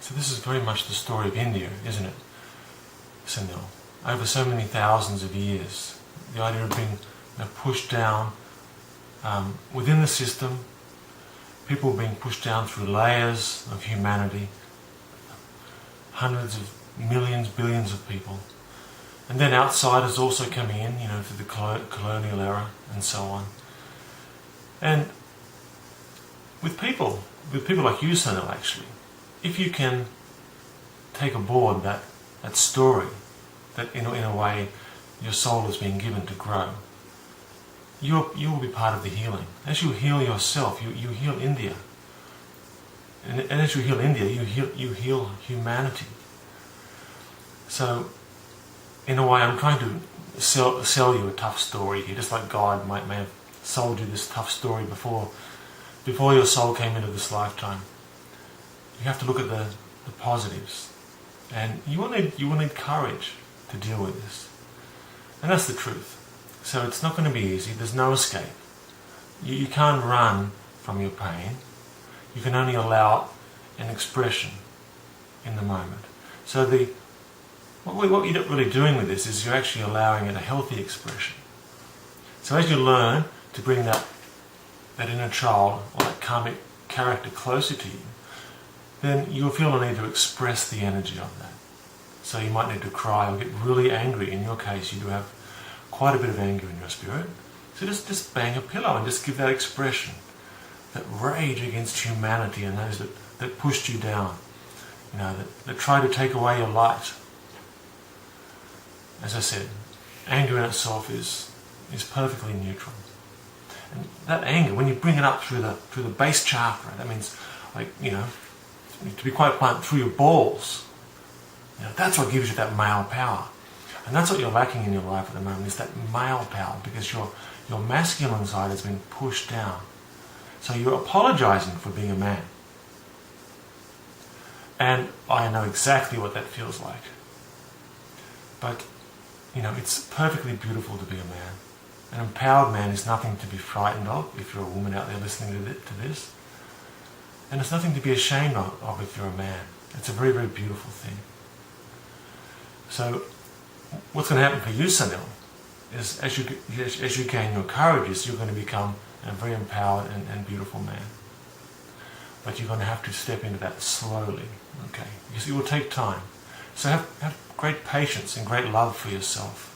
So this is very much the story of India, isn't it, Sunil? Over so many thousands of years, the idea of being pushed down within the system, people being pushed down through layers of humanity, hundreds of millions, billions of people, and then outsiders also coming in, through the colonial era and so on. And with people like you, Sunil, actually, if you can take aboard that story, that in a way your soul is being given to grow, you will be part of the healing. As you heal yourself, you heal India. And as you heal India, you heal humanity. So, in a way, I'm trying to sell you a tough story here, just like God may have sold you this tough story before your soul came into this lifetime. You have to look at the positives, and you will need courage to deal with this, and that's the truth. So it's not going to be easy. There's no escape. You can't run from your pain. You can only allow an expression in the moment. So what you're really doing with this is you're actually allowing it a healthy expression. So as you learn to bring that inner child or that karmic character closer to you, then you'll feel the need to express the energy of that. So you might need to cry or get really angry. In your case, you do have quite a bit of anger in your spirit. So just bang a pillow and just give that expression, that rage against humanity and those that pushed you down, that try to take away your light. As I said, anger in itself is perfectly neutral. And that anger, when you bring it up through the base chakra, that means, to be quite blunt, through your balls, that's what gives you that male power. And that's what you're lacking in your life at the moment, is that male power, because your masculine side has been pushed down. So you're apologizing for being a man. And I know exactly what that feels like. But, it's perfectly beautiful to be a man. An empowered man is nothing to be frightened of if you're a woman out there listening to this. And it's nothing to be ashamed of if you're a man. It's a very, very beautiful thing. So what's going to happen for you, Sunil, is as you gain your courage, is you're going to become a very empowered and beautiful man. But you're going to have to step into that slowly, okay? Because it will take time. So have great patience and great love for yourself.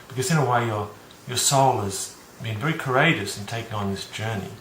Because in a way your soul has been very courageous in taking on this journey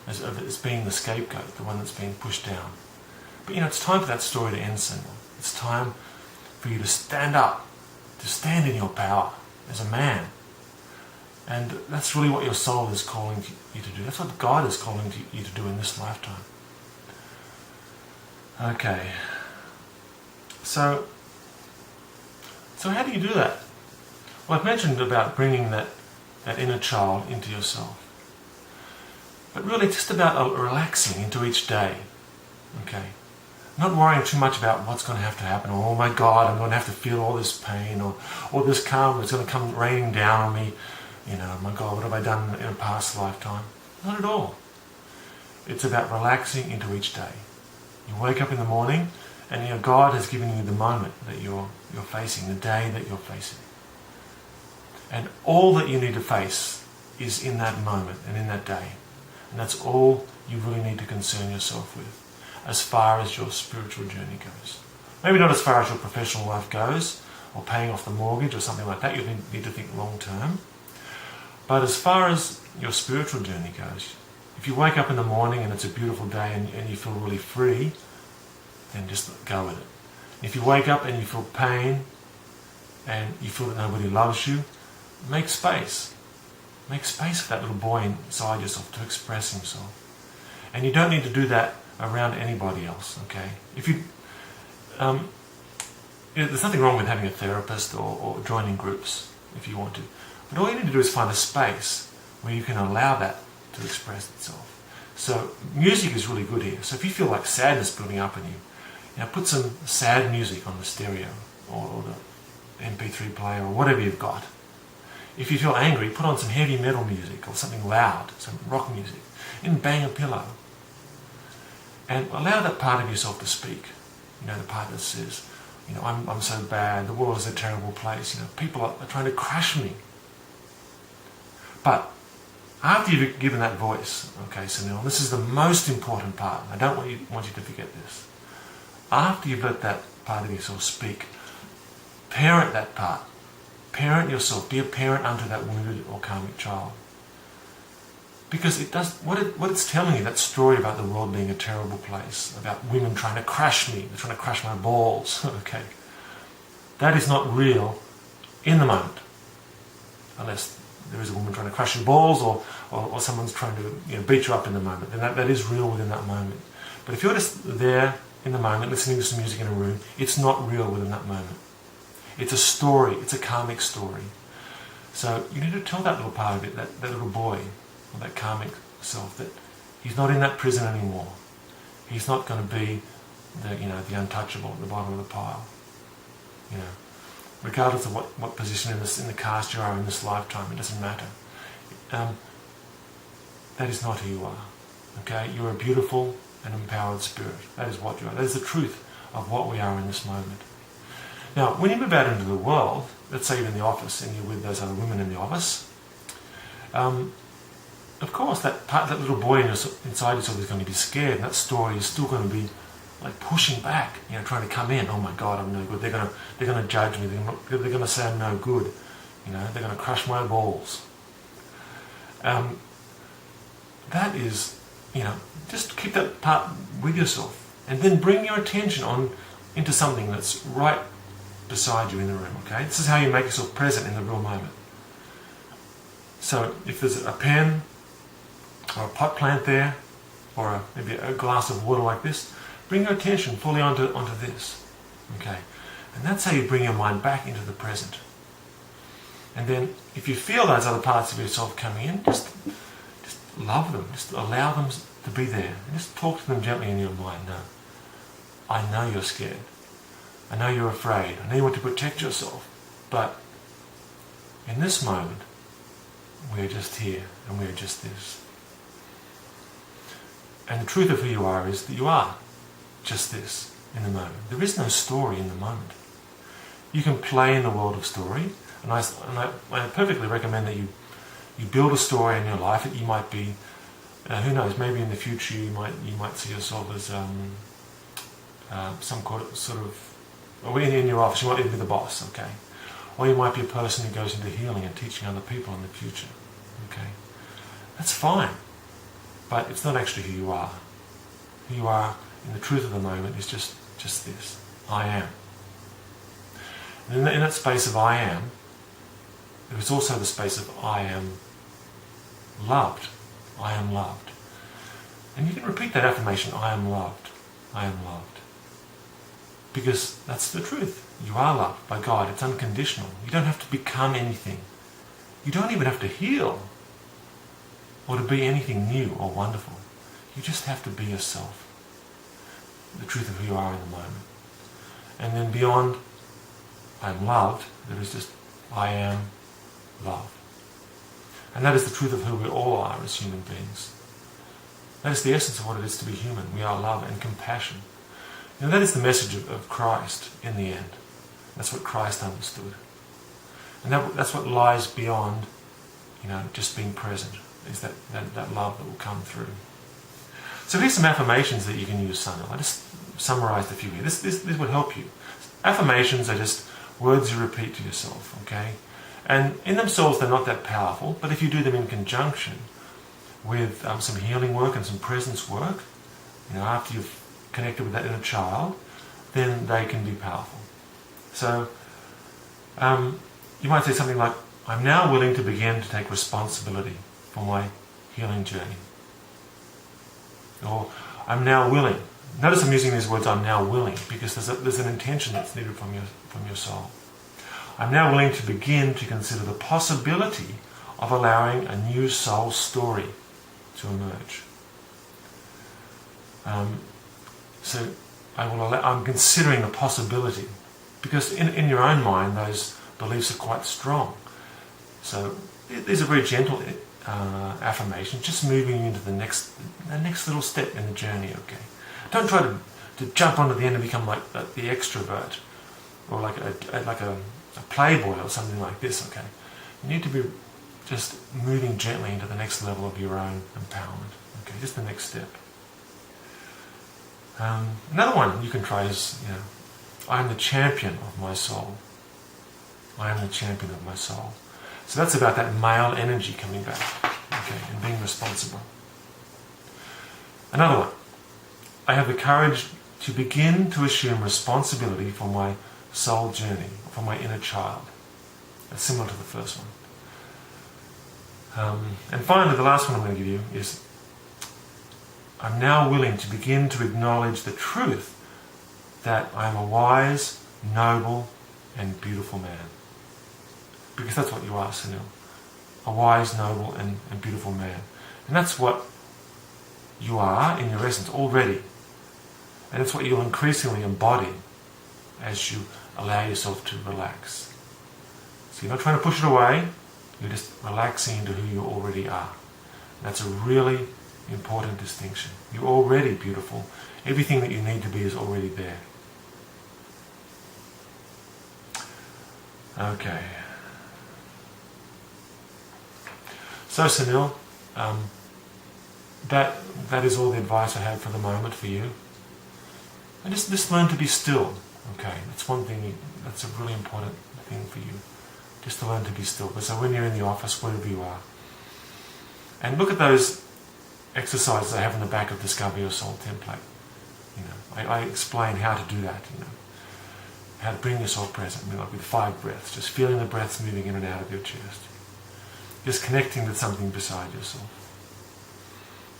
as being the scapegoat, the one that's being pushed down. But it's time for that story to end, Sunil. It's time for you to stand up, to stand in your power as a man. And that's really what your soul is calling you to do. That's what God is calling you to do in this lifetime. Okay. So how do you do that? Well, I've mentioned about bringing that inner child into yourself. But really it's just about relaxing into each day. Okay. Not worrying too much about what's going to have to happen. Oh my God, I'm going to have to feel all this pain or this karma is going to come raining down on me. My God, what have I done in a past lifetime? Not at all. It's about relaxing into each day. You wake up in the morning and God has given you the moment that you're facing, the day that you're facing. And all that you need to face is in that moment and in that day. And that's all you really need to concern yourself with as far as your spiritual journey goes. Maybe not as far as your professional life goes, or paying off the mortgage or something like that. You need to think long term. But as far as your spiritual journey goes, if you wake up in the morning and it's a beautiful day and you feel really free, then just go with it. If you wake up and you feel pain and you feel that nobody loves you, make space. Make space for that little boy inside yourself to express himself. And you don't need to do that around anybody else, okay? If you, there's nothing wrong with having a therapist or joining groups if you want to. But all you need to do is find a space where you can allow that to express itself. So music is really good here. So if you feel like sadness building up in you, put some sad music on the stereo or the MP3 player or whatever you've got. If you feel angry, put on some heavy metal music or something loud, some rock music, and bang a pillow. And allow that part of yourself to speak. the part that says, I'm so bad, the world is a terrible place, people are trying to crush me. But after you've given that voice, okay, Sunil, this is the most important part. I don't want you to forget this. After you've let that part of yourself speak, parent that part. Parent yourself. Be a parent unto that wounded or karmic child. Because it does what it's telling you, that story about the world being a terrible place, about women trying to crush me, they're trying to crush my balls, okay. That is not real in the moment. Unless there is a woman trying to crush your balls or someone's trying to beat you up in the moment, then that is real within that moment. But if you're just there in the moment, listening to some music in a room, it's not real within that moment. It's a story, it's a karmic story. So you need to tell that little part of it, that little boy, or that karmic self, that he's not in that prison anymore. He's not going to be the untouchable at the bottom of the pile. Regardless of what position in the caste you are in this lifetime, it doesn't matter. That is not who you are. Okay, you're a beautiful and empowered spirit. That is what you are. That is the truth of what we are in this moment. Now, when you move out into the world, let's say you're in the office and you're with those other women in the office, of course that little boy inside yourself is going to be scared, and that story is still going to be like pushing back, trying to come in. Oh my God, I'm no good. They're going to judge me. They're going to say I'm no good. They're going to crush my balls. That is, just keep that part with yourself, and then bring your attention into something that's right beside you in the room. Okay, this is how you make yourself present in the real moment. So if there's a pen or a pot plant there, or maybe a glass of water like this, bring your attention fully onto this. Okay, and that's how you bring your mind back into the present. And then if you feel those other parts of yourself coming in, just love them, just allow them to be there, and just talk to them gently in your mind. No, I know you're scared, I know you're afraid, I know you want to protect yourself, but in this moment we're just here and we're just this. And the truth of who you are is that you are just this in the moment. There is no story in the moment. You can play in the world of story, and I perfectly recommend that you build a story in your life that you might be, who knows, maybe in the future you might see yourself as some sort of, or in your office you might even be the boss, okay? Or you might be a person who goes into healing and teaching other people in the future, okay? That's fine, but it's not actually who you are. Who you are in the truth of the moment is just this, I am. And in that space of I am, there is also the space of I am loved. I am loved. And you can repeat that affirmation, I am loved. I am loved. Because that's the truth. You are loved by God. It's unconditional. You don't have to become anything. You don't even have to heal or to be anything new or wonderful. You just have to be yourself. The truth of who you are in the moment. And then beyond I am loved, there is just I am love. And that is the truth of who we all are as human beings. That is the essence of what it is to be human. We are love and compassion. That is the message of Christ in the end. That's what Christ understood. And that's what lies beyond, just being present, is that love that will come through. So here's some affirmations that you can use, Sunil. I just summarized a few here. This would help you. Affirmations are just words you repeat to yourself, okay? And in themselves they're not that powerful, but if you do them in conjunction with some healing work and some presence work, after you've connected with that inner child, then they can be powerful. So you might say something like, I'm now willing to begin to take responsibility for my healing journey. Or I'm now willing. Notice I'm using these words, I'm now willing, because there's an intention that's needed from your soul. I'm now willing to begin to consider the possibility of allowing a new soul story to emerge. So I'm considering the possibility, because in your own mind those beliefs are quite strong. So these are very gentle affirmations, just moving you into the next little step in the journey. Okay, don't try to to jump onto the end and become like the extrovert, or like a playboy or something like this, okay? You need to be just moving gently into the next level of your own empowerment, okay? Just the next step. Another one you can try is, I am the champion of my soul. I am the champion of my soul. So that's about that male energy coming back, okay, and being responsible. Another one. I have the courage to begin to assume responsibility for my soul journey, for my inner child. That's similar to the first one. And finally, the last one I'm going to give you is, I'm now willing to begin to acknowledge the truth that I am a wise, noble, and beautiful man. Because that's what you are, Sunil. A wise, noble, and beautiful man. And that's what you are in your essence already. And it's what you'll increasingly embody as you allow yourself to relax. So you're not trying to push it away, you're just relaxing into who you already are. And that's a really important distinction. You're already beautiful. Everything that you need to be is already there. Okay. So Sunil, that is all the advice I have for the moment for you. And just learn to be still. Okay, that's one thing. That's a really important thing for you. Just to learn to be still. So when you're in the office, wherever you are, and look at those exercises I have in the back of Discover Your Soul template. I explain how to do that. How to bring yourself present, like with 5 breaths, just feeling the breaths moving in and out of your chest. Just connecting with something beside yourself.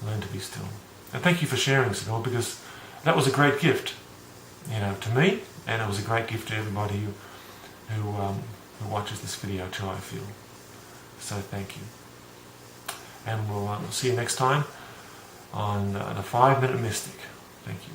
Learn to be still. And thank you for sharing, Sunil, because that was a great gift, to me, and it was a great gift to everybody who watches this video too, I feel. So thank you. And we'll see you next time on the 5-Minute Mystic. Thank you.